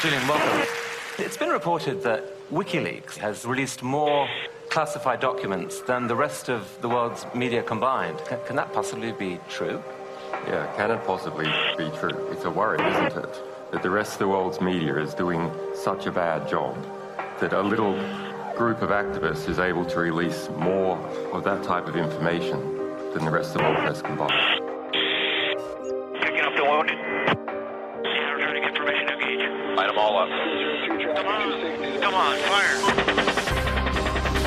Julian, welcome. It's been reported that WikiLeaks has released more classified documents than the rest of the world's media combined. Can that possibly be true? Yeah, can it possibly be true? It's a worry, isn't it? That the rest of the world's media is doing such a bad job that a little group of activists is able to release more of that type of information than the rest of the world press combined. Picking up the wounded. Returning information engage. Light them all up. Come on, fire.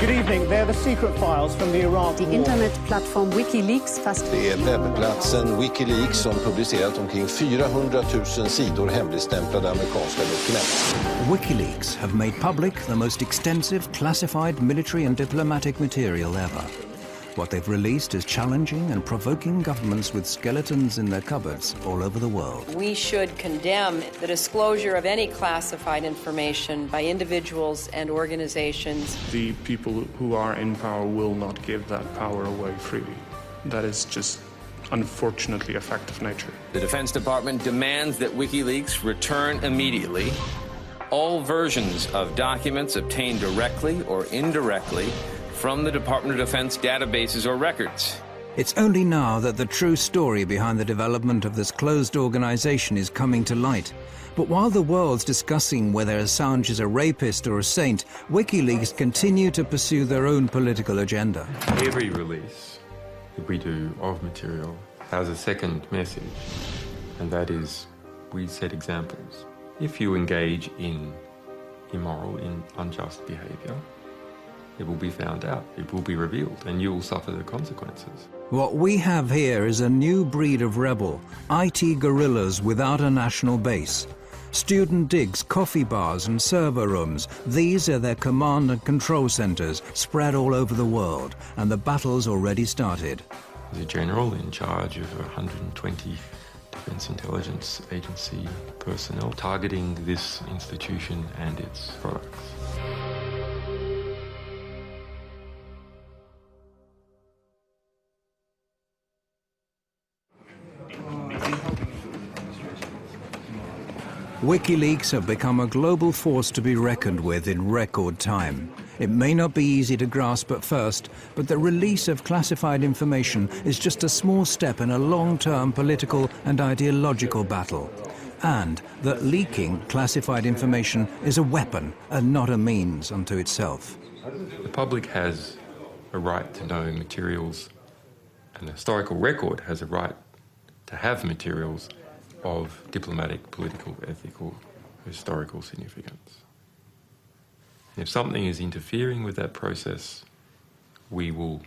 Good evening. They're the secret files from the Iraq The war. internetplattform WikiLeaks fast. Det är webbplatsen WikiLeaks som publicerat omkring 400 000 sidor hemligstämplade amerikanska dokument. WikiLeaks have made public the most extensive classified military and diplomatic material ever. What they've released is challenging and provoking governments with skeletons in their cupboards all over the world. We should condemn the disclosure of any classified information by individuals and organizations. The people who are in power will not give that power away freely. That is just unfortunately a fact of nature. The Defense Department demands that WikiLeaks return immediately all versions of documents obtained directly or indirectly from the Department of Defense databases or records. It's only now that the true story behind the development of this closed organization is coming to light. But while the world's discussing whether Assange is a rapist or a saint, WikiLeaks continue to pursue their own political agenda. Every release that we do of material has a second message, and that is we set examples. If you engage in immoral, in unjust behavior, it will be found out, it will be revealed, and you will suffer the consequences. What we have here is a new breed of rebel, IT guerrillas without a national base. Student digs, coffee bars and server rooms, these are their command and control centers spread all over the world, and the battle's already started. There's a general in charge of 120 Defense Intelligence Agency personnel targeting this institution and its products. WikiLeaks have become a global force to be reckoned with in record time. It may not be easy to grasp at first, but the release of classified information is just a small step in a long-term political and ideological battle. And that leaking classified information is a weapon and not a means unto itself. The public has a right to know materials, and the historical record has a right to have materials of diplomatic, political, ethical, historical significance. If something is interfering with that process, we will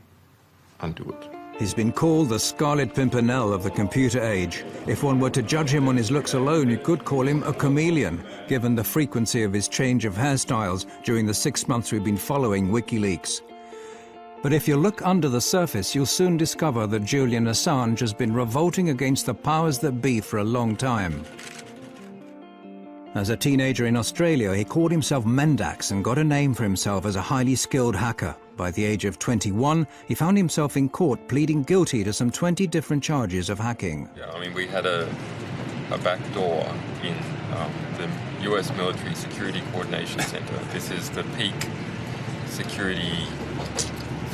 undo it. He's been called the Scarlet Pimpernel of the computer age. If one were to judge him on his looks alone, you could call him a chameleon, given the frequency of his change of hairstyles during the 6 months we've been following WikiLeaks. But if you look under the surface, you'll soon discover that Julian Assange has been revolting against the powers that be for a long time. As a teenager in Australia, he called himself Mendax and got a name for himself as a highly skilled hacker. By the age of 21, he found himself in court pleading guilty to some 20 different charges of hacking. Yeah, I mean, we had a back door in the US Military Security Coordination Center. This is the peak security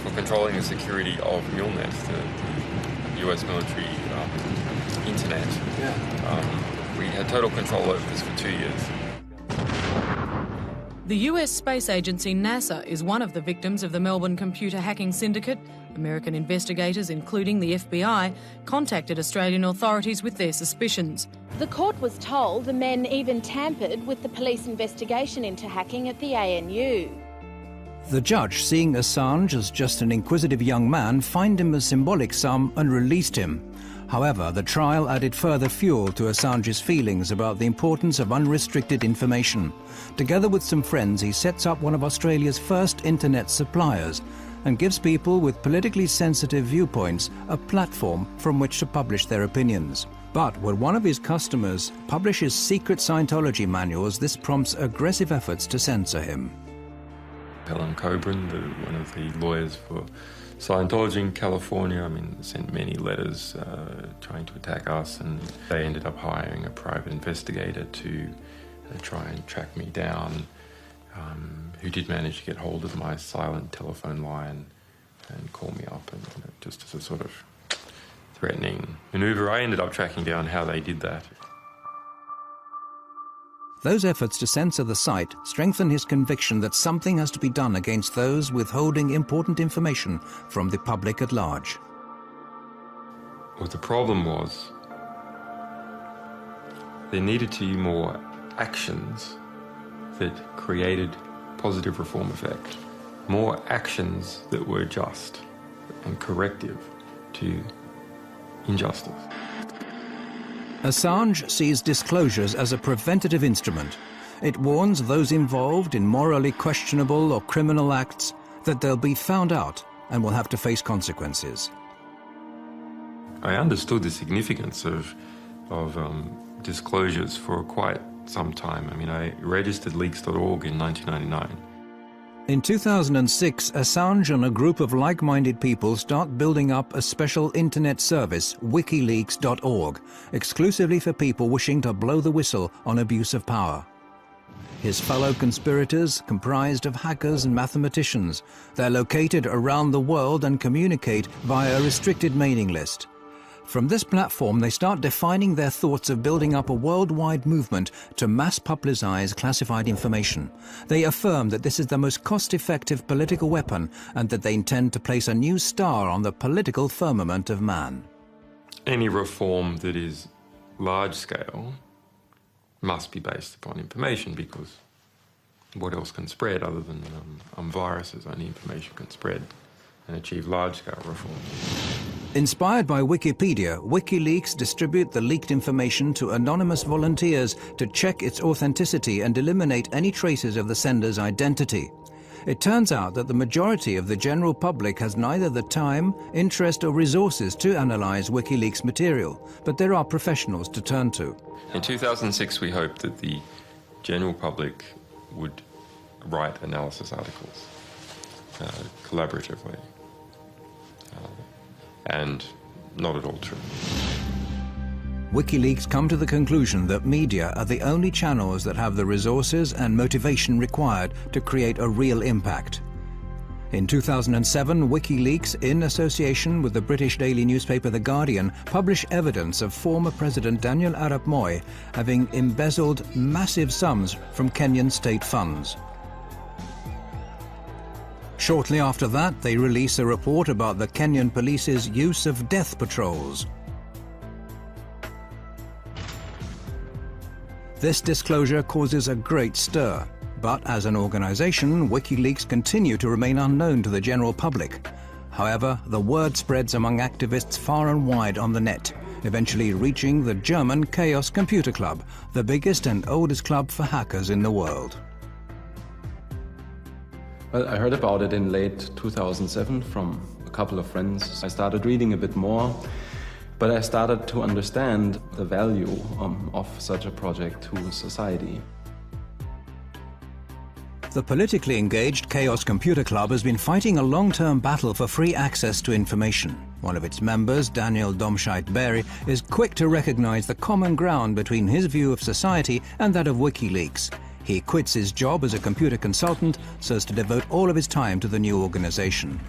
for controlling the security of MILNET, the US military internet. We had total control over this for 2 years. The US space agency NASA is one of the victims of the Melbourne computer hacking syndicate. American investigators, including the FBI, contacted Australian authorities with their suspicions. The court was told the men even tampered with the police investigation into hacking at the ANU. The judge, seeing Assange as just an inquisitive young man, fined him a symbolic sum and released him. However, the trial added further fuel to Assange's feelings about the importance of unrestricted information. Together with some friends, he sets up one of Australia's first internet suppliers and gives people with politically sensitive viewpoints a platform from which to publish their opinions. But when one of his customers publishes secret Scientology manuals, this prompts aggressive efforts to censor him. Helen Coburn, one of the lawyers for Scientology in California, sent many letters trying to attack us, and they ended up hiring a private investigator to try and track me down, who did manage to get hold of my silent telephone line and call me up, and just as a sort of threatening maneuver. I ended up tracking down how they did that. Those efforts to censor the site strengthen his conviction that something has to be done against those withholding important information from the public at large. What the problem was, there needed to be more actions that created positive reform effect. More actions that were just and corrective to injustice. Assange sees disclosures as a preventative instrument. It warns those involved in morally questionable or criminal acts that they'll be found out and will have to face consequences. I understood the significance of disclosures for quite some time. I mean, I registered leaks.org in 1999. In 2006, Assange and a group of like-minded people start building up a special internet service, wikileaks.org, exclusively for people wishing to blow the whistle on abuse of power. His fellow conspirators comprised of hackers and mathematicians. They're located around the world and communicate via a restricted mailing list. From this platform, they start defining their thoughts of building up a worldwide movement to mass publicize classified information. They affirm that this is the most cost-effective political weapon and that they intend to place a new star on the political firmament of man. Any reform that is large-scale must be based upon information, because what else can spread other than viruses? Only information can spread and achieve large-scale reform. Inspired by Wikipedia, WikiLeaks distribute the leaked information to anonymous volunteers to check its authenticity and eliminate any traces of the sender's identity. It turns out that the majority of the general public has neither the time, interest or resources to analyze WikiLeaks material, but there are professionals to turn to. In 2006, we hoped that the general public would write analysis articles collaboratively. And not at all true. WikiLeaks come to the conclusion that media are the only channels that have the resources and motivation required to create a real impact. In 2007, WikiLeaks, in association with the British daily newspaper The Guardian, published evidence of former President Daniel Arap Moi having embezzled massive sums from Kenyan state funds. Shortly after that, they release a report about the Kenyan police's use of death patrols. This disclosure causes a great stir, but as an organization, WikiLeaks continue to remain unknown to the general public. However, the word spreads among activists far and wide on the net, eventually reaching the German Chaos Computer Club, the biggest and oldest club for hackers in the world. Well, I heard about it in late 2007 from a couple of friends. I started reading a bit more, but I started to understand the value of such a project to society. The politically engaged Chaos Computer Club has been fighting a long-term battle for free access to information. One of its members, Daniel Domscheit-Berry, is quick to recognize the common ground between his view of society and that of WikiLeaks. He quits his job as a computer consultant so as to devote all of his time to the new organization.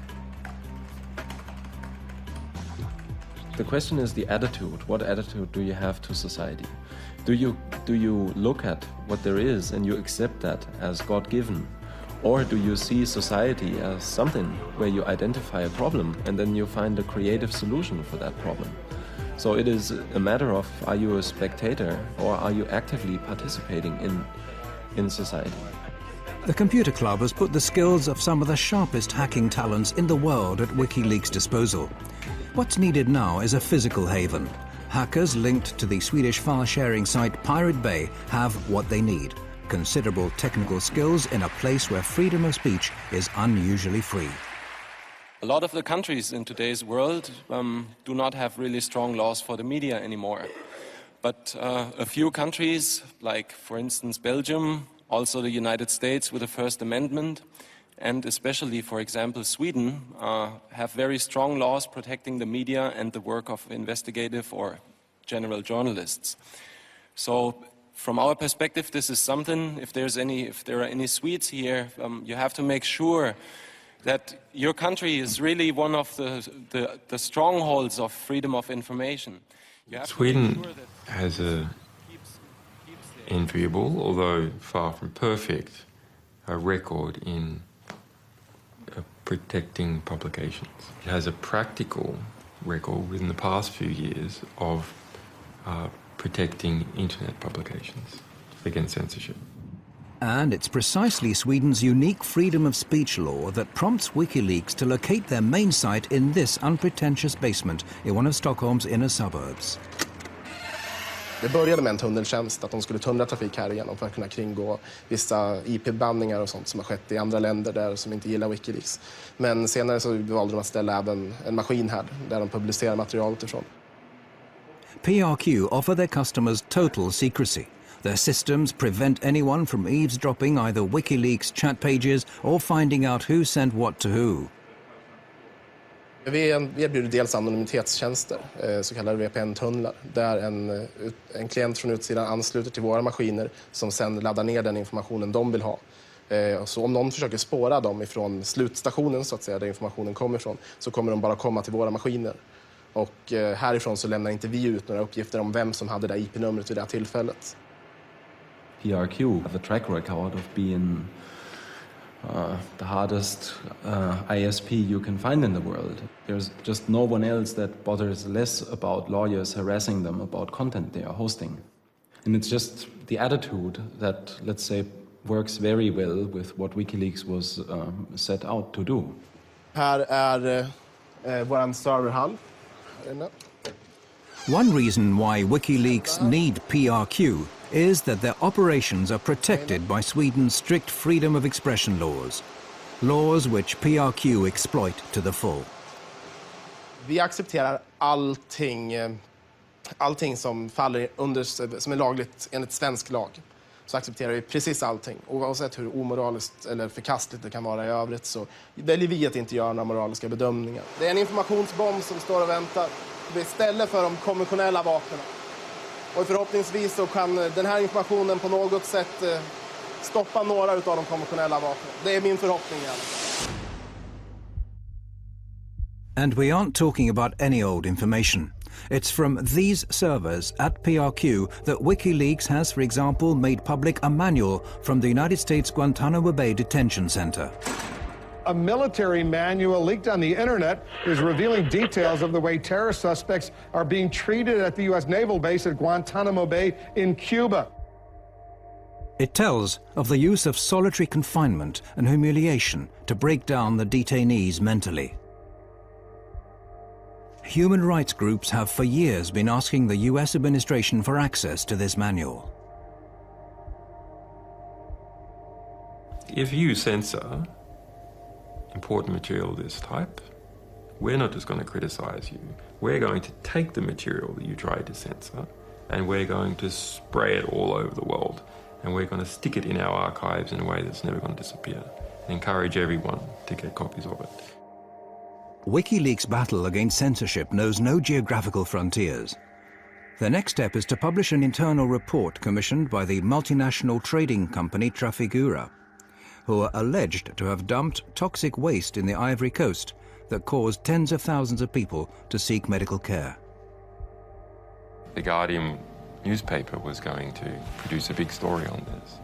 The question is the attitude. What attitude do you have to society? Do you look at what there is and you accept that as God-given? Or do you see society as something where you identify a problem and then you find a creative solution for that problem? So it is a matter of, are you a spectator or are you actively participating in society? The Computer Club has put the skills of some of the sharpest hacking talents in the world at WikiLeaks' disposal. What's needed now is a physical haven. Hackers linked to the Swedish file-sharing site Pirate Bay have what they need: considerable technical skills in a place where freedom of speech is unusually free. A lot of the countries in today's world do not have really strong laws for the media anymore. But a few countries, like for instance Belgium, also the United States with the First Amendment, and especially, for example, Sweden, have very strong laws protecting the media and the work of investigative or general journalists. So from our perspective, this is something. If there are any Swedes here, you have to make sure that your country is really one of the strongholds of freedom of information. Sweden has a enviable, although far from perfect, record in protecting publications. It has a practical record within the past few years of protecting internet publications against censorship. And it's precisely Sweden's unique freedom of speech law that prompts WikiLeaks to locate their main site in this unpretentious basement in one of Stockholm's inner suburbs. Det började med en tunneltjänst, att de skulle tunnla trafik här igenom för att kunna kringgå vissa IP-bandningar och sånt som har skett i andra länder där som inte gillar WikiLeaks. Men senare så valde de att ställa även en maskin här där de publicerar materialet ifrån. PRQ offer their customers total secrecy. Their systems prevent anyone from eavesdropping either WikiLeaks chat pages or finding out who sent what to who. Vi erbjuder dels anonymitetstjänster, så kallade VPN-tunnlar, där en klient från utsidan ansluter till våra maskiner som sedan laddar ner den informationen de vill ha. Så om någon försöker spåra dem ifrån slutstationen, så att säga, där informationen kommer ifrån, så kommer de bara komma till våra maskiner. Och härifrån så lämnar inte vi ut några uppgifter om vem som hade det IP-numret vid det här tillfället. PRQ have a track record of being the hardest ISP you can find in the world. There's just no one else that bothers less about lawyers harassing them about content they are hosting. And it's just the attitude that, let's say, works very well with what WikiLeaks was set out to do. Här är våran serverhall. One reason why WikiLeaks need PRQ is that their operations are protected by Sweden's strict freedom of expression laws, laws which PRQ exploit to the full. Vi accepterar allting som faller under, som är lagligt enligt svensk lag. Så accepterar vi precis allting, oavsett hur omoraliskt eller förkastligt det kan vara i övrigt, så väljer vi att inte göra några moraliska bedömningar. Det är en informationsbomb som står och väntar istället för de konventionella vapnen. Och förhoppningsvis så kan den här informationen på något sätt stoppa några av de konventionella vapnen. Det är min förhoppning i alla fall. And we aren't talking about any old information. It's from these servers at PRQ that WikiLeaks has, for example, made public a manual from the United States Guantanamo Bay Detention Center. A military manual leaked on the internet is revealing details of the way terrorist suspects are being treated at the U.S. naval base at Guantanamo Bay in Cuba. It tells of the use of solitary confinement and humiliation to break down the detainees mentally. Human rights groups have for years been asking the US administration for access to this manual. If you censor important material of this type, we're not just going to criticize you. We're going to take the material that you tried to censor and we're going to spray it all over the world. And we're going to stick it in our archives in a way that's never going to disappear and encourage everyone to get copies of it. WikiLeaks' battle against censorship knows no geographical frontiers. The next step is to publish an internal report commissioned by the multinational trading company Trafigura, who are alleged to have dumped toxic waste in the Ivory Coast that caused tens of thousands of people to seek medical care. The Guardian newspaper was going to produce a big story on this,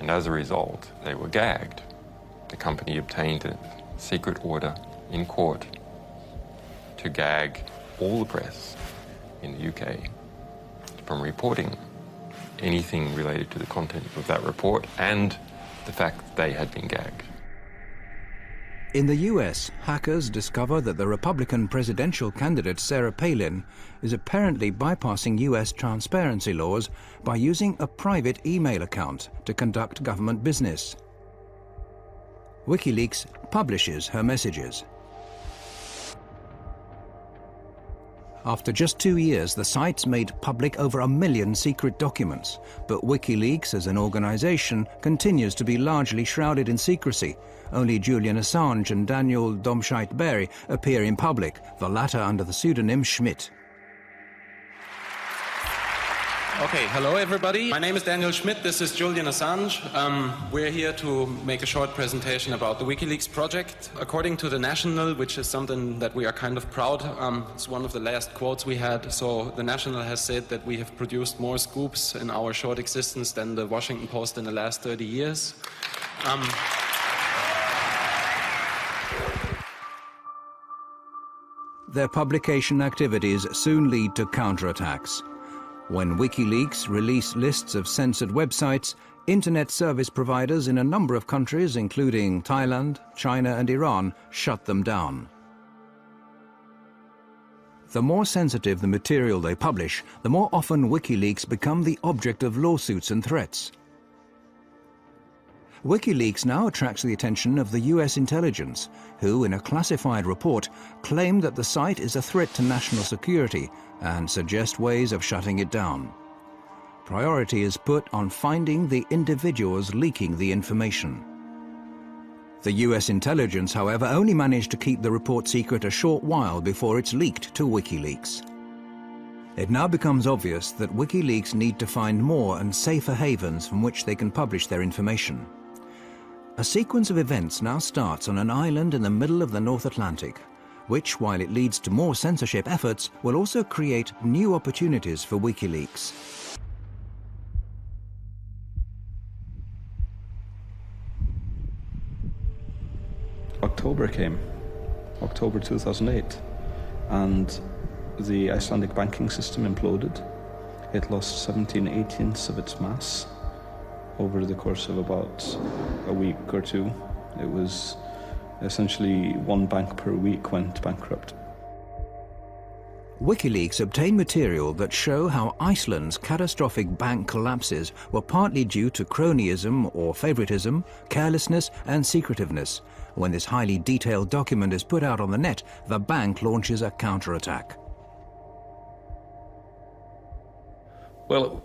and as a result, they were gagged. The company obtained a secret order in court to gag all the press in the UK from reporting anything related to the content of that report and the fact that they had been gagged. In the US, hackers discover that the Republican presidential candidate Sarah Palin is apparently bypassing US transparency laws by using a private email account to conduct government business. WikiLeaks publishes her messages. After just 2 years, the site's made public over 1 million secret documents, but WikiLeaks as an organization continues to be largely shrouded in secrecy. Only Julian Assange and Daniel Domscheit-Berry appear in public, the latter under the pseudonym Schmidt. Okay, hello everybody. My name is Daniel Schmidt, this is Julian Assange. We're here to make a short presentation about the WikiLeaks project. According to The National, which is something that we are kind of proud, it's one of the last quotes we had. So The National has said that we have produced more scoops in our short existence than the Washington Post in the last 30 years. Their publication activities soon lead to counterattacks. When WikiLeaks release lists of censored websites, internet service providers in a number of countries, including Thailand, China and Iran, shut them down. The more sensitive the material they publish, the more often WikiLeaks become the object of lawsuits and threats. WikiLeaks now attracts the attention of the US intelligence, who, in a classified report, claim that the site is a threat to national security and suggest ways of shutting it down. Priority is put on finding the individuals leaking the information. The US intelligence, however, only managed to keep the report secret a short while before it's leaked to WikiLeaks. It now becomes obvious that WikiLeaks need to find more and safer havens from which they can publish their information. A sequence of events now starts on an island in the middle of the North Atlantic, which, while it leads to more censorship efforts, will also create new opportunities for WikiLeaks. October came, October 2008, and the Icelandic banking system imploded. It lost 17/18 of its mass over the course of about a week or two. It was essentially one bank per week went bankrupt. WikiLeaks obtained material that show how Iceland's catastrophic bank collapses were partly due to cronyism or favoritism, carelessness and secretiveness. When this highly detailed document is put out on the net, the bank launches a counterattack. Well,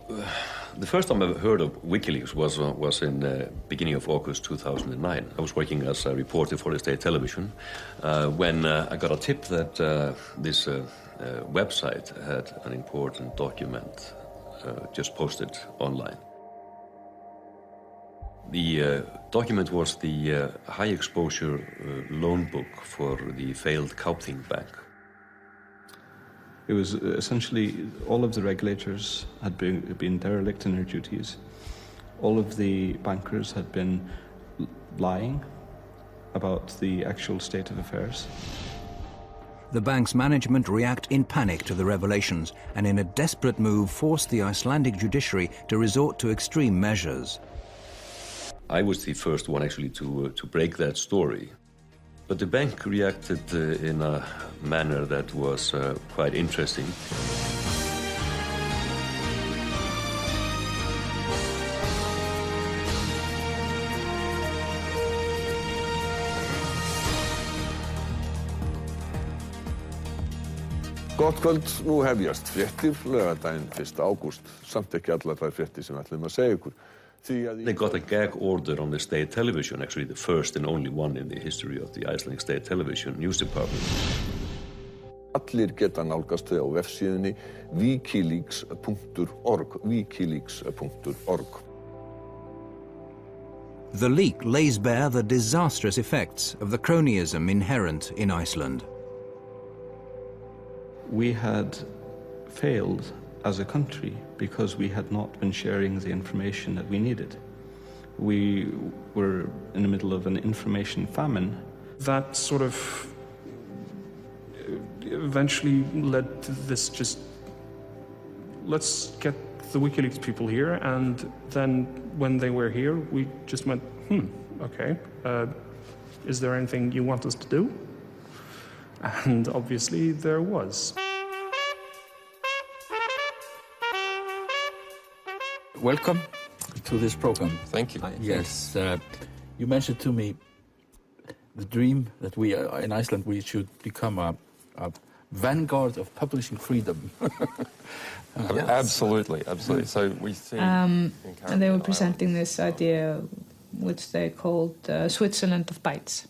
the first time I heard of WikiLeaks was in the beginning of August 2009. I was working as a reporter for the state television when I got a tip that this website had an important document just posted online. The document was the high-exposure loan book for the failed Kaupthing Bank. It was essentially all of the regulators had been derelict in their duties. All of the bankers had been lying about the actual state of affairs. The bank's management react in panic to the revelations and in a desperate move forced the Icelandic judiciary to resort to extreme measures. I was the first one actually to break that story. But the bank reacted in a manner that was quite interesting. Gott kvöld, nú hefjast fréttir laugardaginn 1. ágúst. Samt ekki allar þær fréttir sem ætlum að segja ykkur. They got a gag order on the state television, actually the first and only one in the history of the Icelandic state television news department. Allir geta nálgast þau á vefsíðunni wikileaks.org, wikileaks.org. The leak lays bare the disastrous effects of the cronyism inherent in Iceland. We had failed as a country because we had not been sharing the information that we needed. We were in the middle of an information famine. That sort of eventually led to this just, let's get the WikiLeaks people here, and then when they were here, we just went, okay, is there anything you want us to do? And obviously there was. Welcome to this program. Thank you. Yes, you mentioned to me the dream that we in Iceland we should become a vanguard of publishing freedom. Yes. Absolutely. So we see. And they were presenting this idea, which they called Switzerland of Bytes,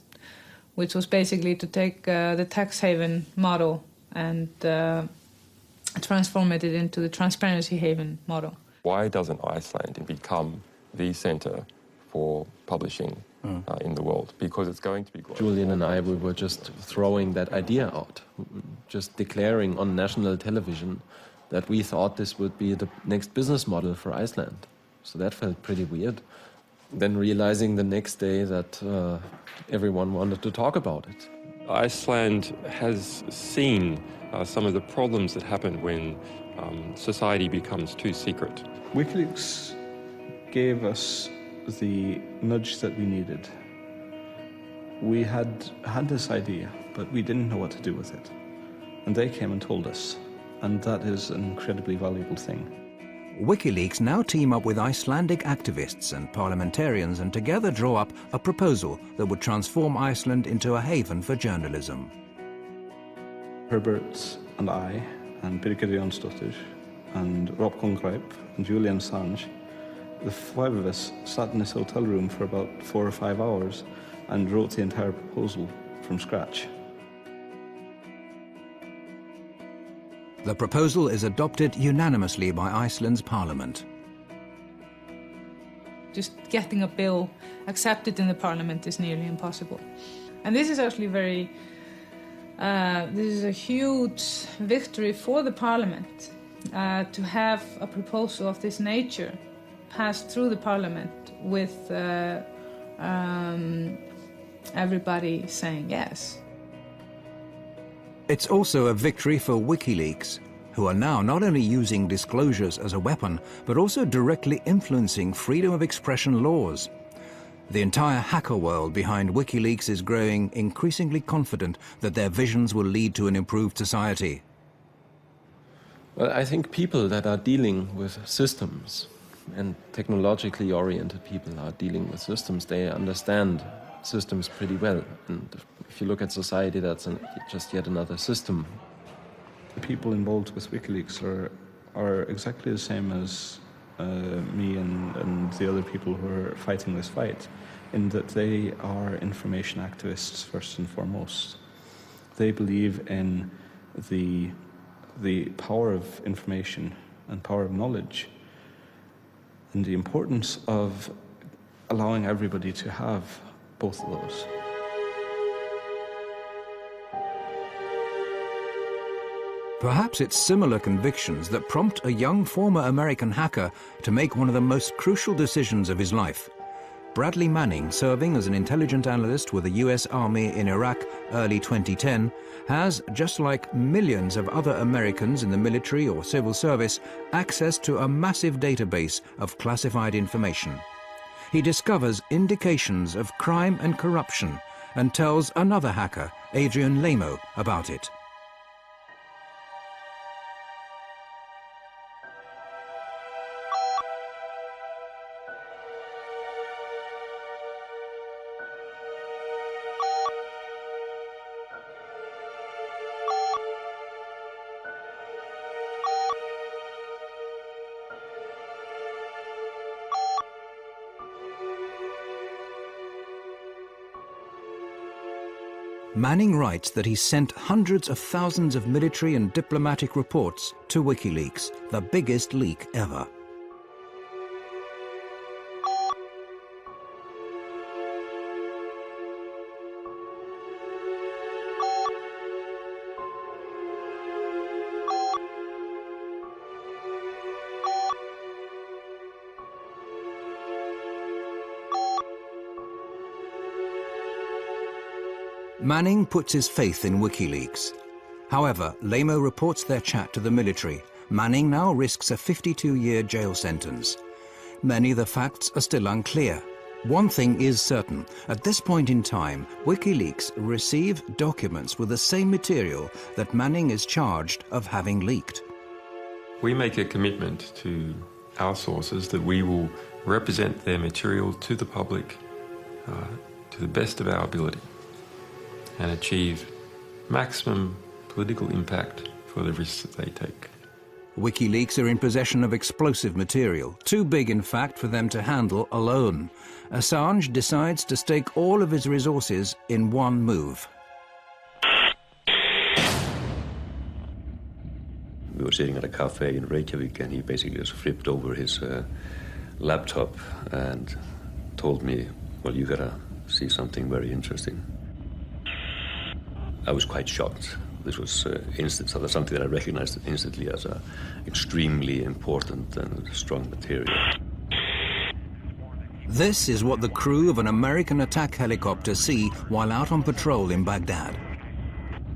which was basically to take the tax haven model and transform it into the transparency haven model. Why doesn't Iceland become the center for publishing in the world? Because it's going to be global. Julian and I, we were just throwing that idea out, just declaring on national television that we thought this would be the next business model for Iceland. So that felt pretty weird. Then realizing the next day that everyone wanted to talk about it. Iceland has seen some of the problems that happen when society becomes too secret. WikiLeaks gave us the nudge that we needed. We had this idea, but we didn't know what to do with it. And they came and told us, and that is an incredibly valuable thing. WikiLeaks now team up with Icelandic activists and parliamentarians and together draw up a proposal that would transform Iceland into a haven for journalism. Herbert and I, and Birgir Jónsdóttir, and Rob Congrape, and Julian Assange, the five of us sat in this hotel room for about 4 or 5 hours and wrote the entire proposal from scratch. The proposal is adopted unanimously by Iceland's parliament. Just getting a bill accepted in the parliament is nearly impossible. And this is actually this is a huge victory for the parliament to have a proposal of this nature passed through the parliament with everybody saying yes. It's also a victory for WikiLeaks, who are now not only using disclosures as a weapon, but also directly influencing freedom of expression laws. The entire hacker world behind WikiLeaks is growing increasingly confident that their visions will lead to an improved society. Well, I think people that are dealing with systems, and technologically oriented people are dealing with systems, they understand systems pretty well. And if you look at society, that's just yet another system. The people involved with WikiLeaks are exactly the same as me and the other people who are fighting this fight, in that they are information activists first and foremost. They believe in the power of information and power of knowledge, and the importance of allowing everybody to have both of those. Perhaps it's similar convictions that prompt a young former American hacker to make one of the most crucial decisions of his life. Bradley Manning, serving as an intelligence analyst with the US Army in Iraq early 2010, has, just like millions of other Americans in the military or civil service, access to a massive database of classified information. He discovers indications of crime and corruption and tells another hacker, Adrian Lamo, about it. Manning writes that he sent hundreds of thousands of military and diplomatic reports to WikiLeaks, the biggest leak ever. Manning puts his faith in WikiLeaks. However, Lamo reports their chat to the military. Manning now risks a 52-year jail sentence. Many of the facts are still unclear. One thing is certain. At this point in time, WikiLeaks receive documents with the same material that Manning is charged of having leaked. We make a commitment to our sources that we will represent their material to the public to the best of our ability and achieve maximum political impact for the risks that they take. WikiLeaks are in possession of explosive material, too big in fact for them to handle alone. Assange decides to stake all of his resources in one move. We were sitting at a cafe in Reykjavik, and he basically just flipped over his laptop and told me, well, you gotta see something very interesting. I was quite shocked. This was something that I recognized instantly as extremely important and strong material. This is what the crew of an American attack helicopter see while out on patrol in Baghdad.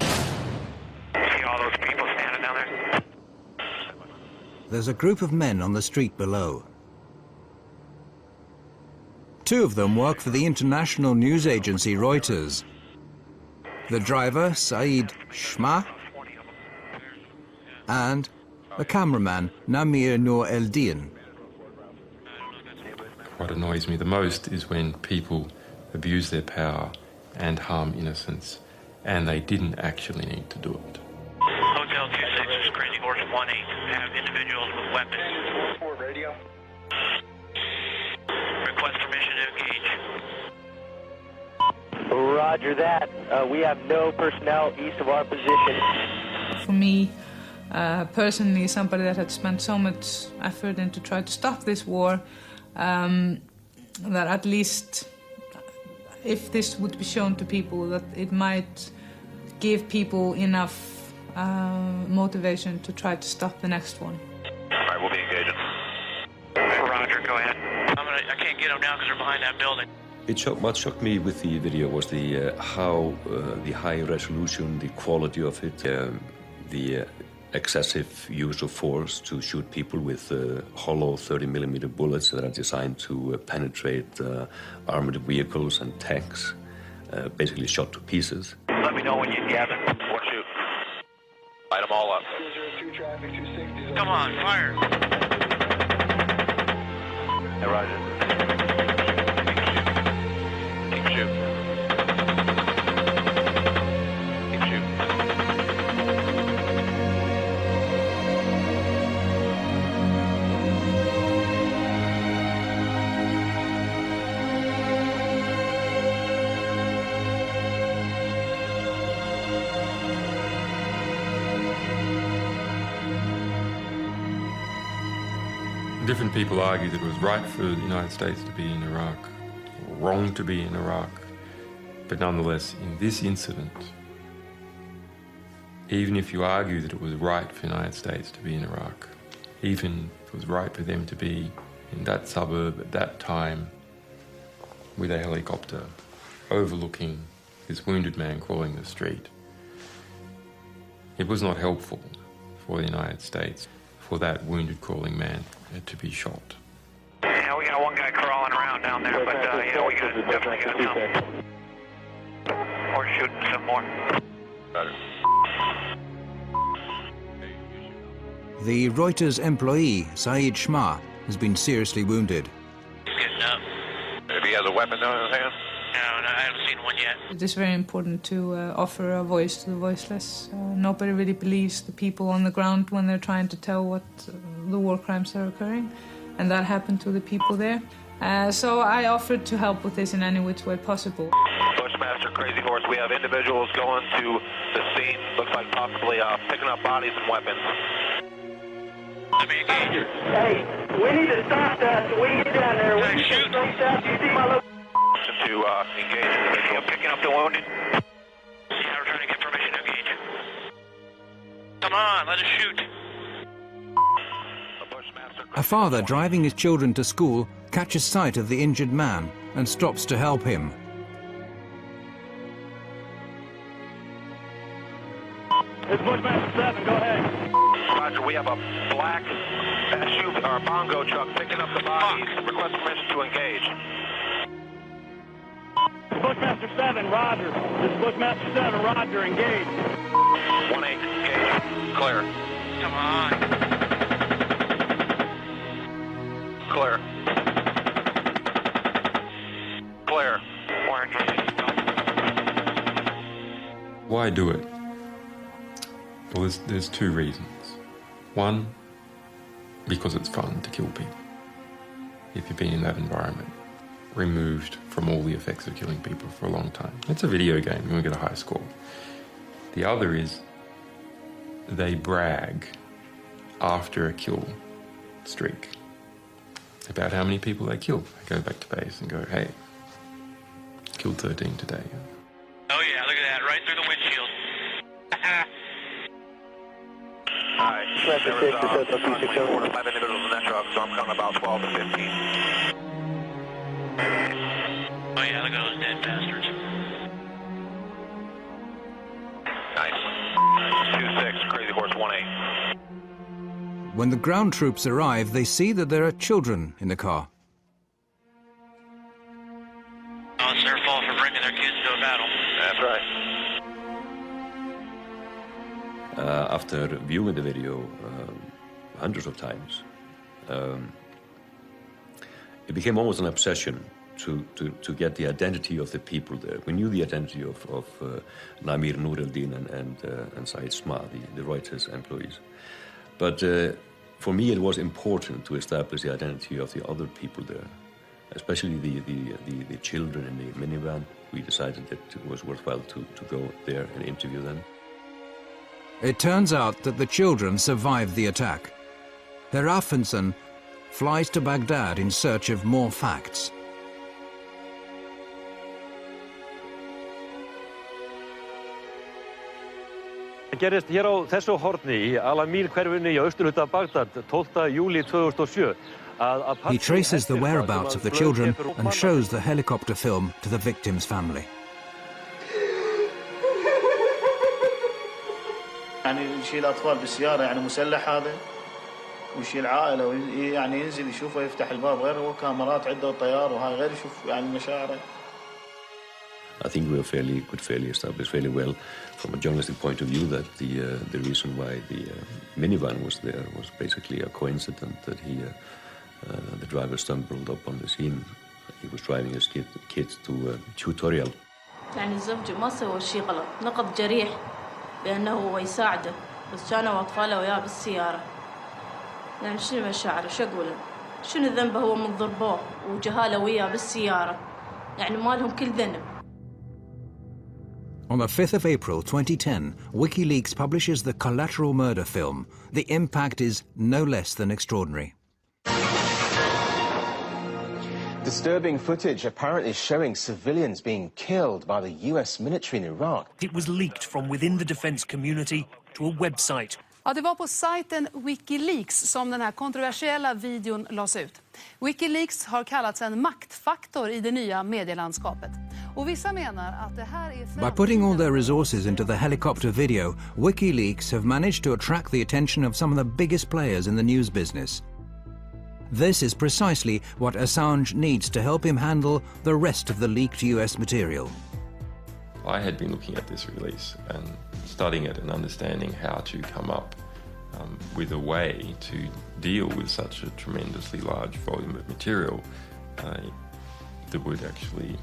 See all those people standing down there? There's a group of men on the street below. Two of them work for the international news agency Reuters. The driver, Saeed Shma, and the cameraman, Namir Noor Eldin. What annoys me the most is when people abuse their power and harm innocents, and they didn't actually need to do it. Hotel 26 is Crazy Horse 18. Have individuals with weapons. 4 radio. Request permission to engage. Roger that. We have no personnel east of our position. For me, personally, somebody that had spent so much effort into try to stop this war, that at least if this would be shown to people, that it might give people enough motivation to try to stop the next one. All right, we'll be engaging. Roger, go ahead. I can't get them now because they're behind that building. What shocked me with the video was the how the high resolution, the quality of it, the excessive use of force to shoot people with hollow 30mm bullets that are designed to penetrate armored vehicles and tanks, basically shot to pieces. Let me know when you gather. Or shoot. Light them all up. Come on, fire. Hey, Roger. Keep shooting. Keep shooting. Different people argue that it was right for the United States to be in Iraq, or wrong to be in Iraq. But nonetheless, in this incident, even if you argue that it was right for the United States to be in Iraq, even if it was right for them to be in that suburb at that time with a helicopter overlooking this wounded man crawling the street, it was not helpful for the United States for that wounded crawling man to be shot. Yeah, we got one guy crawling around down there, but yeah, we definitely got some. Or shooting some more. Better. The Reuters employee, Saeed Shma, has been seriously wounded. He's getting up. If he has a weapon in his hand? No, I haven't seen one yet. It is very important to offer a voice to the voiceless. Nobody really believes the people on the ground when they're trying to tell what the war crimes are occurring, and that happened to the people there. So I offered to help with this in any which way possible. Bushmaster, Crazy Horse, we have individuals going to the scene. Looks like possibly picking up bodies and weapons. Let me engage. Hey, we need to stop that so we can get down there. Hey, shoot. You see my location? To engage individual. Picking up the wounded. Yeah, we're trying to get permission to engage. Come on, let us shoot. A father driving his children to school catches sight of the injured man and stops to help him. It's Bushmaster 7, go ahead. Roger, we have a black SUV or bongo truck picking up the bodies. Request permission to engage. Bushmaster 7, Roger. This is Bushmaster 7, Roger, engage. 1-8, engage. Clear. Come on. Clear. Clear. We're engaged. Why do it? Well, there's two reasons. One, because it's fun to kill people. If you've been in that environment, removed from all the effects of killing people for a long time. It's a video game, you want to get a high score. The other is they brag after a kill streak about how many people they killed. They go back to base and go, hey, killed 13 today. Oh yeah, look at that, right through the windshield. Alright, there was 4 to 5 individuals in that truck, so I'm counting about 12 to 15. Oh yeah, look at those dead bastards. Nice. 2-6, Crazy Horse 1-8. When the ground troops arrive, they see that there are children in the car. Oh, it's their fault for bringing their kids to a battle. That's right. After viewing the video hundreds of times, it became almost an obsession to get the identity of the people there. We knew the identity of Namir Nureldin and Said Sma, the Reuters employees. But for me, it was important to establish the identity of the other people there, especially the children in the minivan. We decided that it was worthwhile to go there and interview them. It turns out that the children survived the attack. Herr Affensen flies to Baghdad in search of more facts. Það gerist hér á þessu horni í Al-Amin hverfinu í austurhluta Bagdad 12. júlí 2007. He traces the whereabouts of the children and shows the helicopter film to the victims' family. يعني يشيل أطفال بالسيارة يعني مسلح هذا ويشيل عائلة ويعني ينزل يشوفه يفتح الباب غير هو كاميرات عنده طيار وهاي غير يشوف يعني مشاعره. I think we could fairly establish fairly well from a journalistic point of view that the reason why the minivan was there was basically a coincidence that the driver stumbled up on the scene. He was driving his kids to a tutorial. يعني الزوج ما سوى شيء غلط، نقض جريح بأنه هو يساعده، بس كانوا أطفاله وياه بالسيارة. يعني شنو مشاعره؟ شو أقوله؟ شنو ذنبه هو من ضربوه وجهاله وياه بالسيارة؟ يعني ما لهم كل ذنب. On the 5th of April 2010, WikiLeaks publishes the collateral murder film. The impact is no less than extraordinary. Disturbing footage apparently showing civilians being killed by the US military in Iraq. It was leaked from within the defense community to a website. Ja, det var på sajten WikiLeaks som den här kontroversiella videon lades ut. WikiLeaks har kallats en maktfaktor i det nya medielandskapet. Och vissa menar att det här är... By putting all their resources into the helicopter video, WikiLeaks have managed to attract the attention of some of the biggest players in the news business. This is precisely what Assange needs to help him handle the rest of the leaked US material. I had been looking at this release and studying it and understanding how to come up with a way to deal with such a tremendously large volume of material that would actually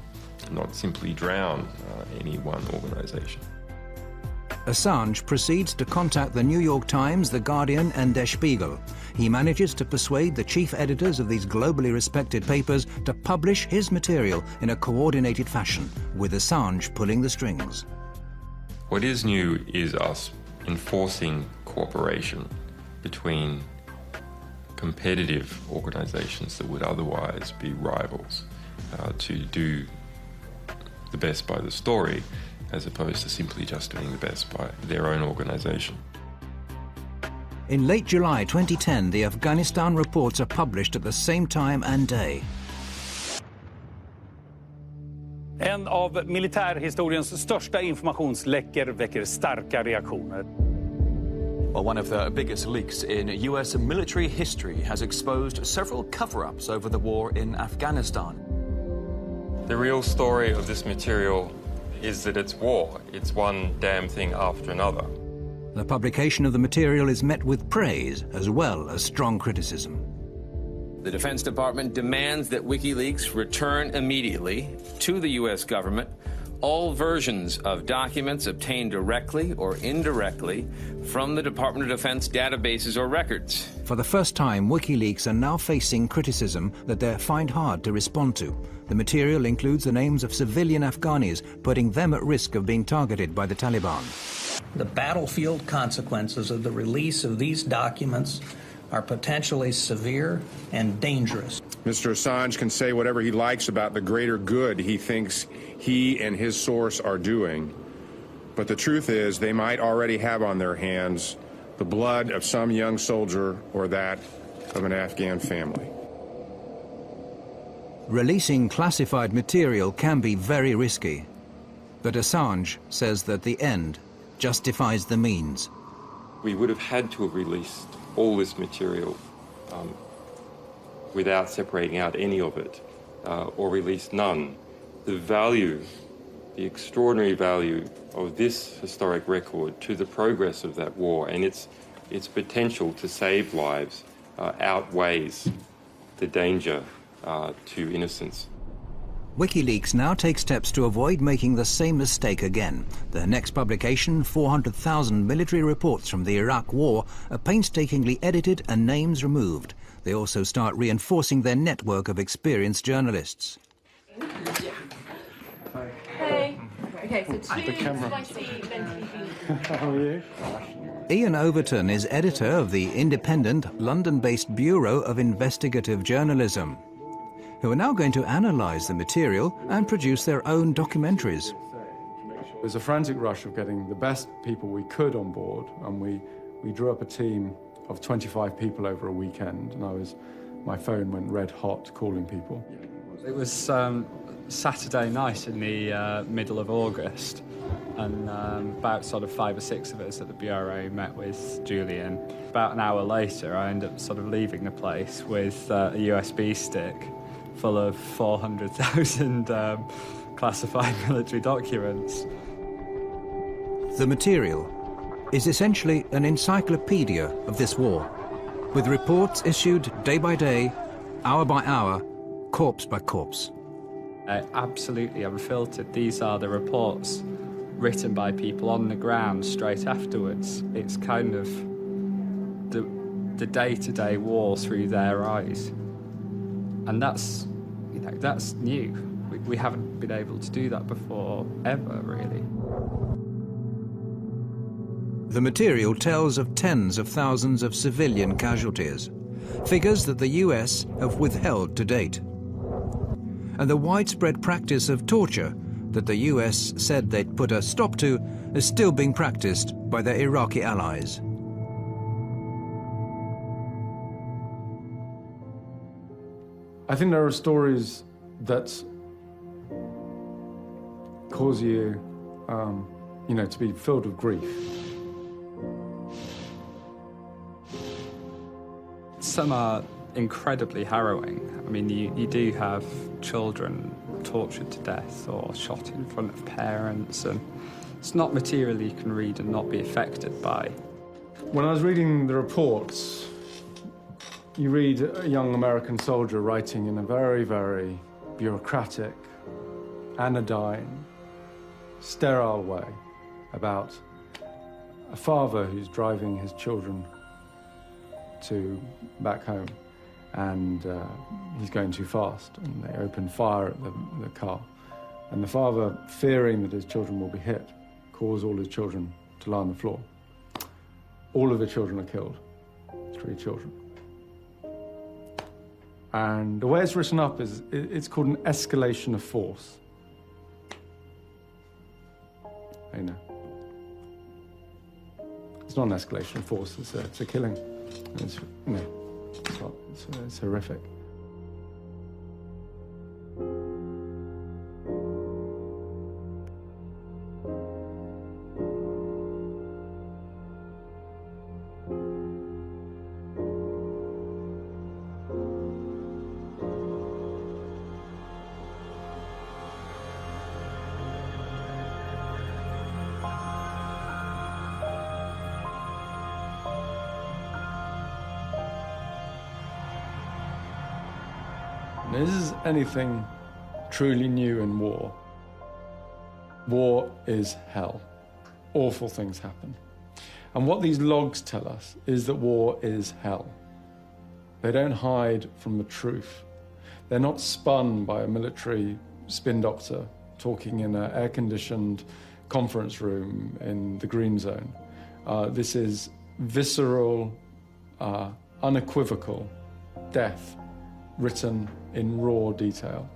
not simply drown any one organization. Assange proceeds to contact the New York Times, The Guardian and Der Spiegel. He manages to persuade the chief editors of these globally respected papers to publish his material in a coordinated fashion, with Assange pulling the strings. What is new is us enforcing cooperation between competitive organizations that would otherwise be rivals to do the best by the story, as opposed to simply just doing the best by their own organization. In late July 2010, the Afghanistan reports are published at the same time and day. En av militärhistoriens största informationsläckor väcker starka reaktioner. Well, one of the biggest leaks in US military history has exposed several cover-ups over the war in Afghanistan. The real story of this material is that it's war. It's one damn thing after another. The publication of the material is met with praise as well as strong criticism. The Defense Department demands that WikiLeaks return immediately to the U.S. government all versions of documents obtained directly or indirectly from the Department of Defense databases or records. For the first time, WikiLeaks are now facing criticism that they find hard to respond to. The material includes the names of civilian Afghanis, putting them at risk of being targeted by the Taliban. The battlefield consequences of the release of these documents are potentially severe and dangerous. Mr. Assange can say whatever he likes about the greater good he thinks he and his source are doing, but the truth is they might already have on their hands the blood of some young soldier or that of an Afghan family. Releasing classified material can be very risky, but Assange says that the end justifies the means. We would have had to have released all this material without separating out any of it, or released none. The value, the extraordinary value of this historic record to the progress of that war and its potential to save lives outweighs the danger to innocence. WikiLeaks now takes steps to avoid making the same mistake again. Their next publication, 400,000 military reports from the Iraq War, are painstakingly edited and names removed. They also start reinforcing their network of experienced journalists. Hey. Okay, so two spicy venti. How are you? Ian Overton is editor of the independent, London-based Bureau of Investigative Journalism, who are now going to analyse the material and produce their own documentaries. It was a frantic rush of getting the best people we could on board, and we drew up a team of 25 people over a weekend, and my phone went red hot calling people. It was Saturday night in the middle of August, and about sort of 5 or 6 of us at the Bureau met with Julian. About an hour later, I ended up sort of leaving the place with a USB stick full of 400,000 classified military documents. The material is essentially an encyclopedia of this war, with reports issued day by day, hour by hour, corpse by corpse. Absolutely unfiltered. These are the reports written by people on the ground straight afterwards. It's kind of the day-to-day war through their eyes. And that's new. We haven't been able to do that before, ever, really. The material tells of tens of thousands of civilian casualties, figures that the US have withheld to date, and the widespread practice of torture that the US said they'd put a stop to is still being practiced by their Iraqi allies. I think there are stories that cause you, to be filled with grief. Some are incredibly harrowing. I mean, you do have children tortured to death or shot in front of parents, and it's not material you can read and not be affected by. When I was reading the reports, you read a young American soldier writing in a very, very bureaucratic, anodyne, sterile way about a father who's driving his children back home, and he's going too fast, and they open fire at the car. And the father, fearing that his children will be hit, calls all his children to lie on the floor. All of the children are killed, 3 children. And the way it's written up is, it's called an escalation of force. I know. It's not an escalation of force, it's a killing. It's horrific. This is anything truly new in war. War is hell. Awful things happen. And what these logs tell us is that war is hell. They don't hide from the truth. They're not spun by a military spin doctor talking in an air-conditioned conference room in the green zone. This is visceral, unequivocal death written in raw detail.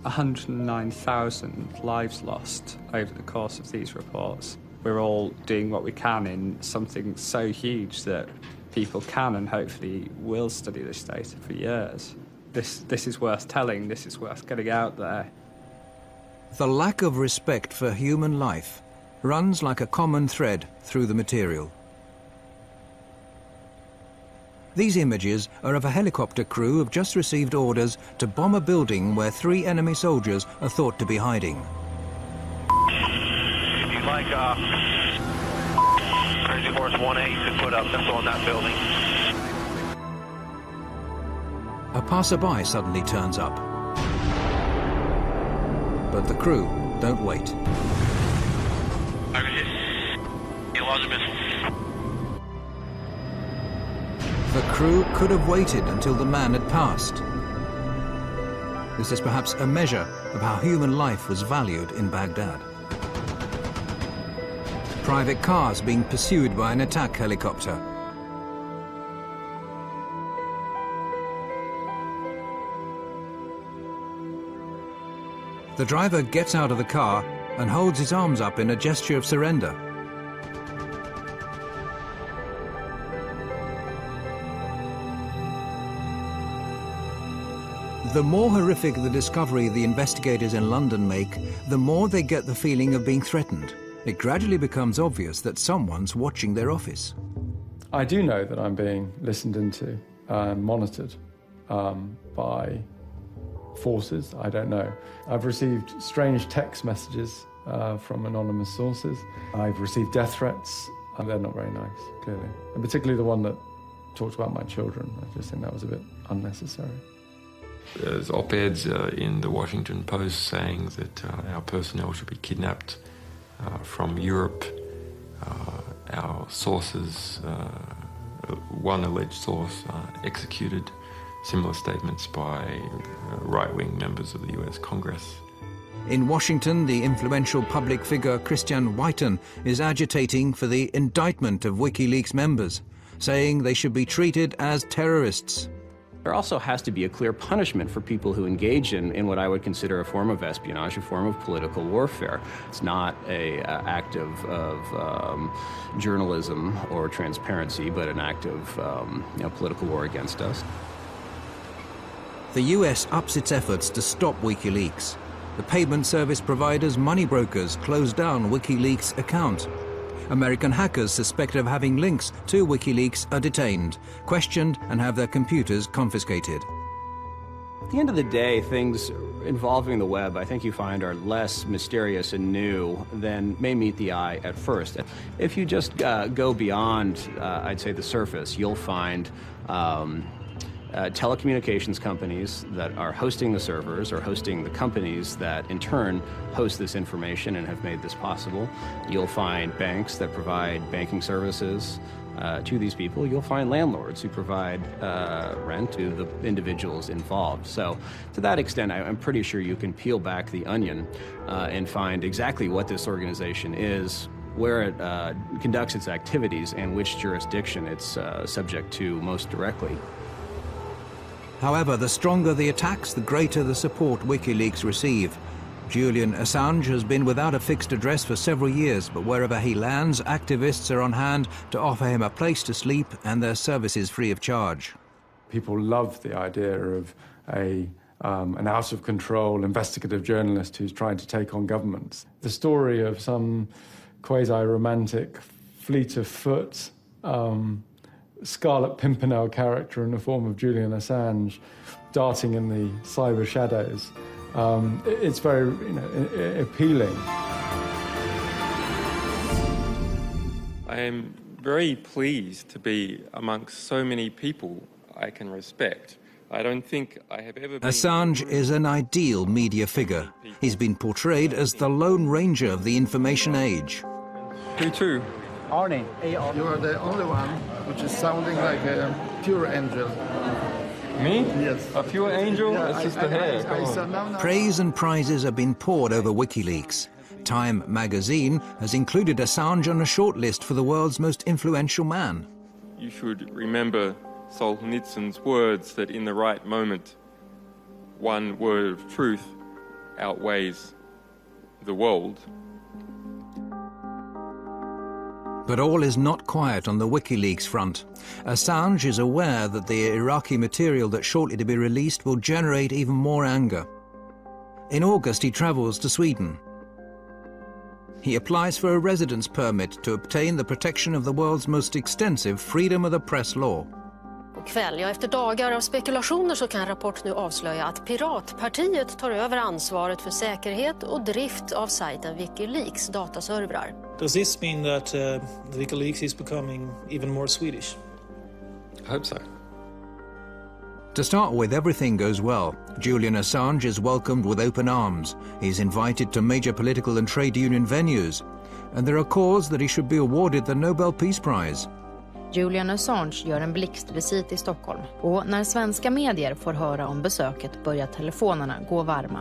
109,000 lives lost over the course of these reports. We're all doing what we can in something so huge that people can and hopefully will study this data for years. This is worth telling, this is worth getting out there. The lack of respect for human life runs like a common thread through the material. These images are of a helicopter crew who have just received orders to bomb a building where 3 enemy soldiers are thought to be hiding. If you'd like Crazy Horse 1A, you could put up missile in that building. A passerby suddenly turns up. But the crew don't wait. Target hit. You lost a missile. The crew could have waited until the man had passed. This is perhaps a measure of how human life was valued in Baghdad. Private cars being pursued by an attack helicopter. The driver gets out of the car and holds his arms up in a gesture of surrender. The more horrific the discovery the investigators in London make, the more they get the feeling of being threatened. It gradually becomes obvious that someone's watching their office. I do know that I'm being listened into and monitored by forces. I don't know. I've received strange text messages from anonymous sources. I've received death threats, and they're not very nice, clearly. And particularly the one that talked about my children. I just think that was a bit unnecessary. There's op-eds in the Washington Post saying that our personnel should be kidnapped from Europe. Our sources, one alleged source, executed. Similar statements by right-wing members of the US Congress. In Washington, the influential public figure Christian Whiten is agitating for the indictment of WikiLeaks members, saying they should be treated as terrorists. There also has to be a clear punishment for people who engage in what I would consider a form of espionage, a form of political warfare. It's not an act of journalism or transparency, but an act of political war against us. The US ups its efforts to stop WikiLeaks. The payment service provider's money brokers closed down WikiLeaks' account. American hackers suspected of having links to WikiLeaks are detained, questioned, and have their computers confiscated. At the end of the day, things involving the web, I think you find, are less mysterious and new than may meet the eye at first. If you just go beyond, I'd say, the surface, you'll find telecommunications companies that are hosting the servers or hosting the companies that in turn host this information and have made this possible. You'll find banks that provide banking services to these people. You'll find landlords who provide rent to the individuals involved. So to that extent, I'm pretty sure you can peel back the onion and find exactly what this organization is, where it conducts its activities, and which jurisdiction it's subject to most directly. However, the stronger the attacks, the greater the support WikiLeaks receive. Julian Assange has been without a fixed address for several years, but wherever he lands, activists are on hand to offer him a place to sleep and their services free of charge. People love the idea of an out-of-control investigative journalist who's trying to take on governments. The story of some quasi-romantic fleet of foot Scarlet Pimpernel character in the form of Julian Assange darting in the cyber shadows. It's very appealing. I am very pleased to be amongst so many people I can respect. I don't think I have ever been... Assange is an ideal media figure. He's been portrayed as the Lone Ranger of the information age. Who to? Arnie. You are the only one which is sounding like a pure angel. Me? Yes. A pure angel? Yeah, That's just the hair. Praise and prizes have been poured over WikiLeaks. Time magazine has included Assange on a shortlist for the world's most influential man. You should remember Solzhenitsyn's words that in the right moment, one word of truth outweighs the world. But all is not quiet on the WikiLeaks front. Assange is aware that the Iraqi material that's shortly to be released will generate even more anger. In August, he travels to Sweden. He applies for a residence permit to obtain the protection of the world's most extensive freedom of the press law. Kväll, ja, efter dagar av spekulationer så kan Rapport nu avslöja att Piratpartiet tar över ansvaret för säkerhet och drift av sajten WikiLeaks dataservrar. Does this mean that WikiLeaks is becoming even more Swedish? I hope so. To start with, everything goes well. Julian Assange is welcomed with open arms. He's invited to major political and trade union venues. And there are calls that he should be awarded the Nobel Peace Prize. Julian Assange gör en blixtvisit i Stockholm. Och när svenska medier får höra om besöket börjar telefonerna gå varma.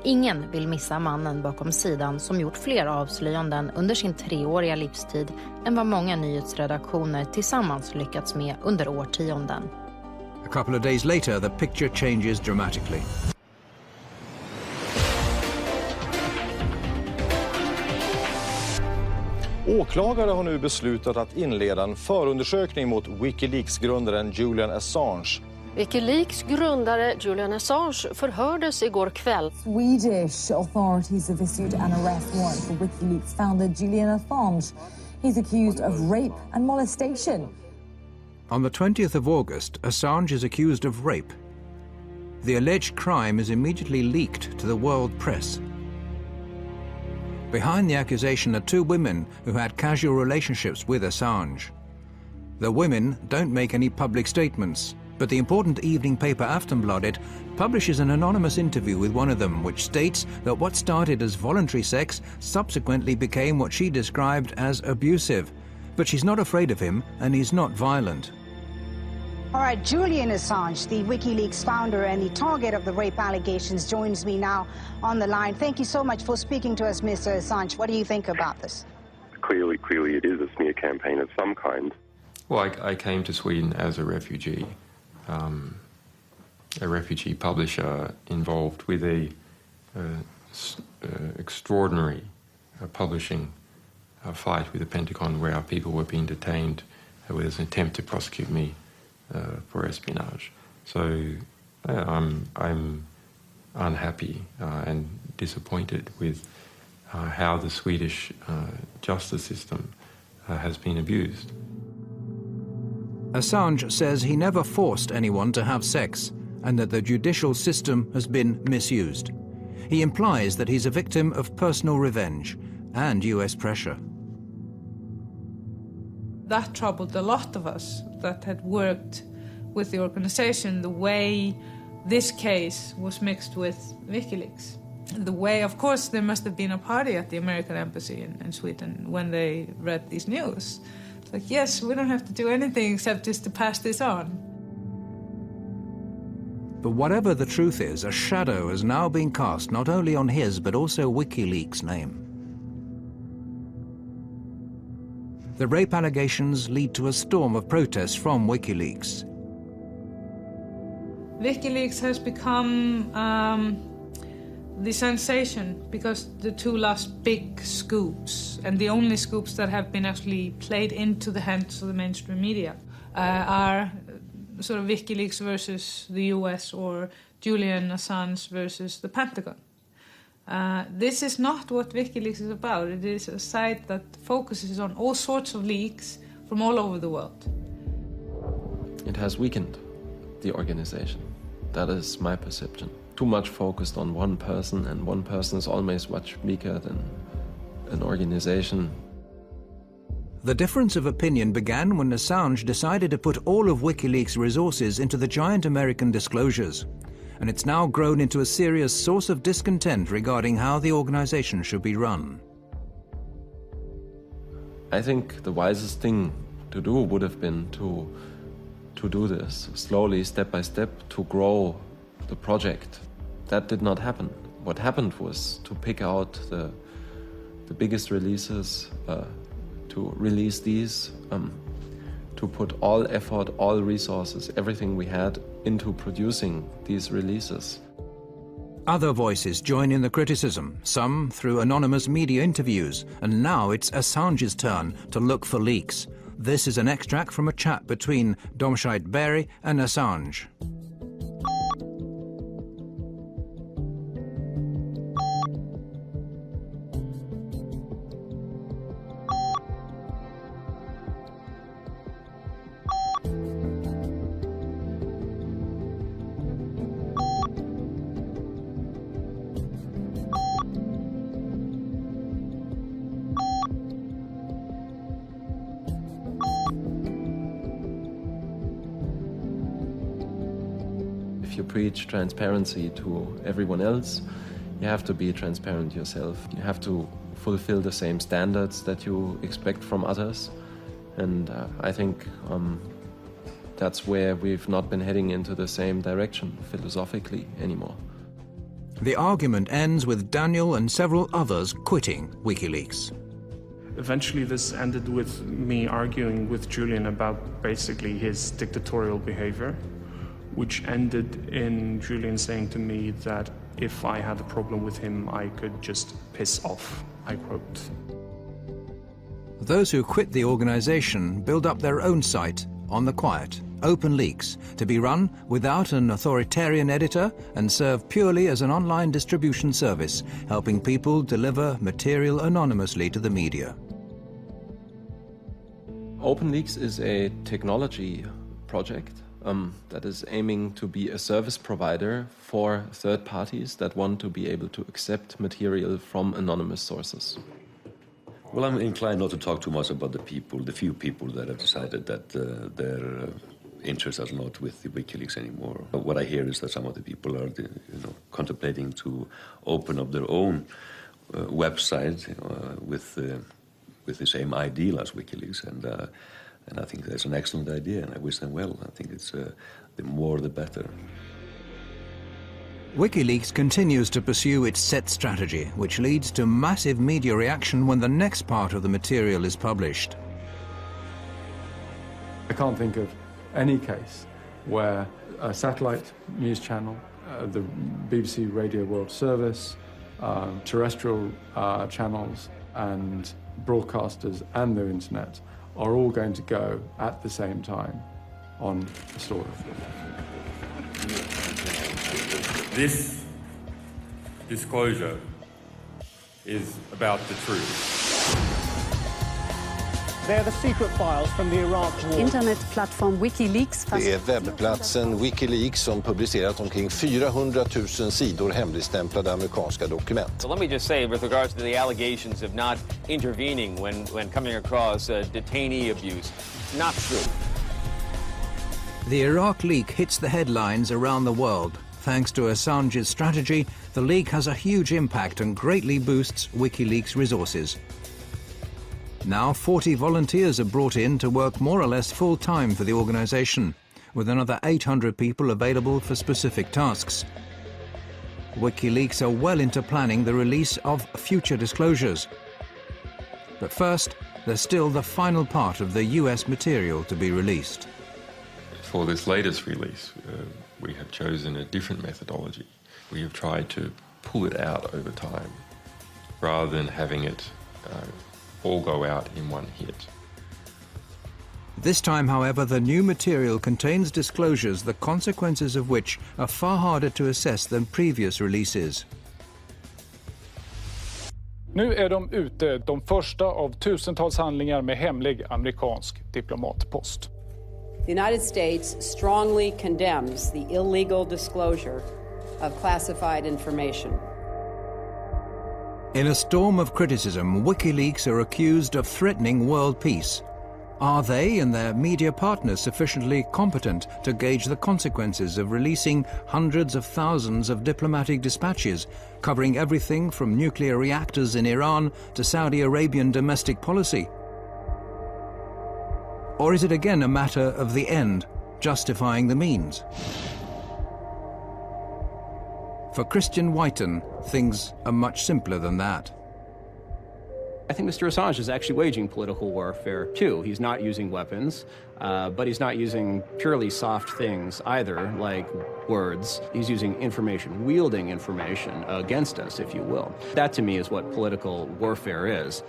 Ingen vill missa mannen bakom sidan som gjort fler avslöjanden under sin 3-åriga livstid än vad många nyhetsredaktioner tillsammans lyckats med under årtionden. A couple of days later, the picture changes dramatically. Åklagare har nu beslutat att inleda en förundersökning mot WikiLeaks-grundaren Julian Assange. WikiLeaks grundare Julian Assange förhördes igår kväll. Swedish authorities have issued an arrest warrant for WikiLeaks founder Julian Assange. He's accused of rape and molestation. On the 20th of August, Assange is accused of rape. The alleged crime is immediately leaked to the world press. Behind the accusation are 2 women who had casual relationships with Assange. The women don't make any public statements, but the important evening paper Aftonbladet publishes an anonymous interview with one of them, which states that what started as voluntary sex subsequently became what she described as abusive. But she's not afraid of him, and he's not violent. All right, Julian Assange, the WikiLeaks founder and the target of the rape allegations, joins me now on the line. Thank you so much for speaking to us, Mr. Assange. What do you think about this? Clearly it is a smear campaign of some kind. Well, I came to Sweden as a refugee publisher involved with a extraordinary publishing fight with the Pentagon where our people were being detained with an attempt to prosecute me for espionage. So I'm unhappy and disappointed with how the Swedish justice system has been abused. Assange says he never forced anyone to have sex and that the judicial system has been misused. He implies that he's a victim of personal revenge and US pressure. That troubled a lot of us that had worked with the organization, the way this case was mixed with WikiLeaks. The way, of course, there must have been a party at the American embassy in Sweden when they read these news. It's like, yes, we don't have to do anything except just to pass this on. But whatever the truth is, a shadow has now been cast not only on his but also WikiLeaks' name. The rape allegations lead to a storm of protests from WikiLeaks. WikiLeaks has become the sensation because the 2 last big scoops, and the only scoops that have been actually played into the hands of the mainstream media, are sort of WikiLeaks versus the US or Julian Assange versus the Pentagon. This is not what WikiLeaks is about. It is a site that focuses on all sorts of leaks from all over the world. It has weakened the organization. That is my perception. Too much focused on one person, and one person is always much weaker than an organization. The difference of opinion began when Assange decided to put all of WikiLeaks' resources into the giant American disclosures, and it's now grown into a serious source of discontent regarding how the organization should be run. I think the wisest thing to do would have been to do this slowly, step by step, to grow the project. That did not happen. What happened was to pick out the biggest releases, to release these, to put all effort, all resources, everything we had into producing these releases. Other voices join in the criticism, some through anonymous media interviews, and now it's Assange's turn to look for leaks. This is an extract from a chat between J.Ferreira and Assange. If you preach transparency to everyone else, you have to be transparent yourself. You have to fulfill the same standards that you expect from others. And I think that's where we've not been heading into the same direction philosophically anymore. The argument ends with Daniel and several others quitting WikiLeaks. Eventually this ended with me arguing with Julian about basically his dictatorial behavior, which ended in Julian saying to me that if I had a problem with him, I could just piss off, I quote. Those who quit the organization build up their own site on the quiet, OpenLeaks, to be run without an authoritarian editor and serve purely as an online distribution service, helping people deliver material anonymously to the media. OpenLeaks is a technology project that is aiming to be a service provider for third parties that want to be able to accept material from anonymous sources. Well, I'm inclined not to talk too much about the few people that have decided that their interests are not with the WikiLeaks anymore. But what I hear is that some of the people are, contemplating to open up their own website with the same ideal as WikiLeaks, and I think that's an excellent idea, and I wish them well. I think it's the more the better. WikiLeaks continues to pursue its set strategy, which leads to massive media reaction when the next part of the material is published. I can't think of any case where a satellite news channel, the BBC Radio World Service, terrestrial channels and broadcasters and the internet are all going to go at the same time on a story. This disclosure is about the truth. They're the secret files from the Iraq war. Internetplattform WikiLeaks. Det är webbplatsen WikiLeaks som publicerat omkring 400 000 sidor hemligstämplade amerikanska dokument. So let me just say, with regards to the allegations of not intervening when coming across detainee abuse, not true. The Iraq leak hits the headlines around the world. Thanks to Assange's strategy, the leak has a huge impact and greatly boosts WikiLeaks' resources. Now 40 volunteers are brought in to work more or less full-time for the organization, with another 800 people available for specific tasks. WikiLeaks are well into planning the release of future disclosures. But first, there's still the final part of the US material to be released. For this latest release, we have chosen a different methodology. We have tried to pull it out over time, rather than having it all go out in one hit. This time, however, the new material contains disclosures the consequences of which are far harder to assess than previous releases. Nu är de ute, de första av tusentals handlingar med hemlig amerikansk diplomatpost. The United States strongly condemns the illegal disclosure of classified information. In a storm of criticism, WikiLeaks are accused of threatening world peace. Are they and their media partners sufficiently competent to gauge the consequences of releasing hundreds of thousands of diplomatic dispatches, covering everything from nuclear reactors in Iran to Saudi Arabian domestic policy? Or is it again a matter of the end justifying the means? For Christian Whiten, things are much simpler than that. I think Mr. Assange is actually waging political warfare, too. He's not using weapons, but he's not using purely soft things either, like words. He's using information, wielding information against us, if you will. That, to me, is what political warfare is.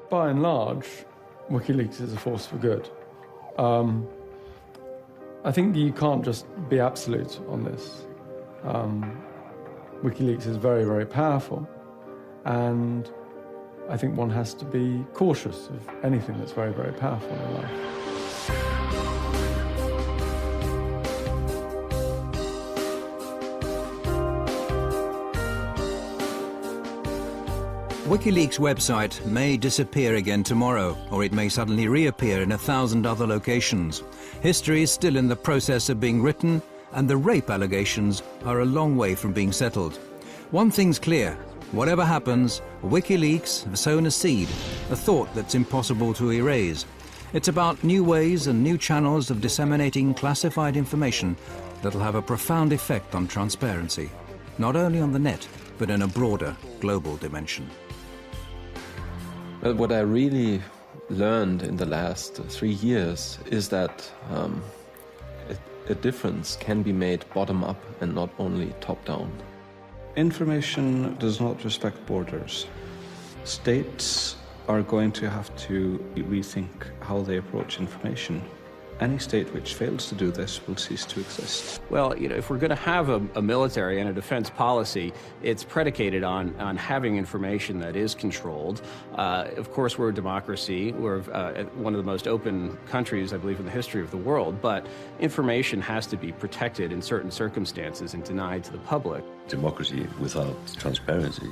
By and large, WikiLeaks is a force for good. I think you can't just be absolute on this. WikiLeaks is very, very powerful, and I think one has to be cautious of anything that's very, very powerful in life. WikiLeaks' website may disappear again tomorrow, or it may suddenly reappear in 1,000 other locations. History is still in the process of being written, and the rape allegations are a long way from being settled. One thing's clear: whatever happens, WikiLeaks have sown a seed, a thought that's impossible to erase. It's about new ways and new channels of disseminating classified information that'll have a profound effect on transparency, not only on the net, but in a broader global dimension. Well, what I really learned in the last 3 years is that a difference can be made bottom-up and not only top-down. Information does not respect borders. States are going to have to rethink how they approach information. Any state which fails to do this will cease to exist. Well, if we're going to have a military and a defense policy, it's predicated on having information that is controlled. Of course, we're a democracy. We're one of the most open countries, I believe, in the history of the world. But information has to be protected in certain circumstances and denied to the public. Democracy without transparency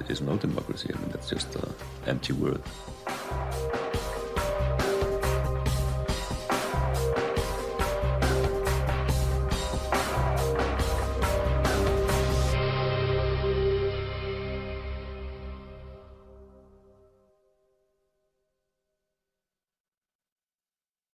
is no democracy. I mean, that's just an empty word.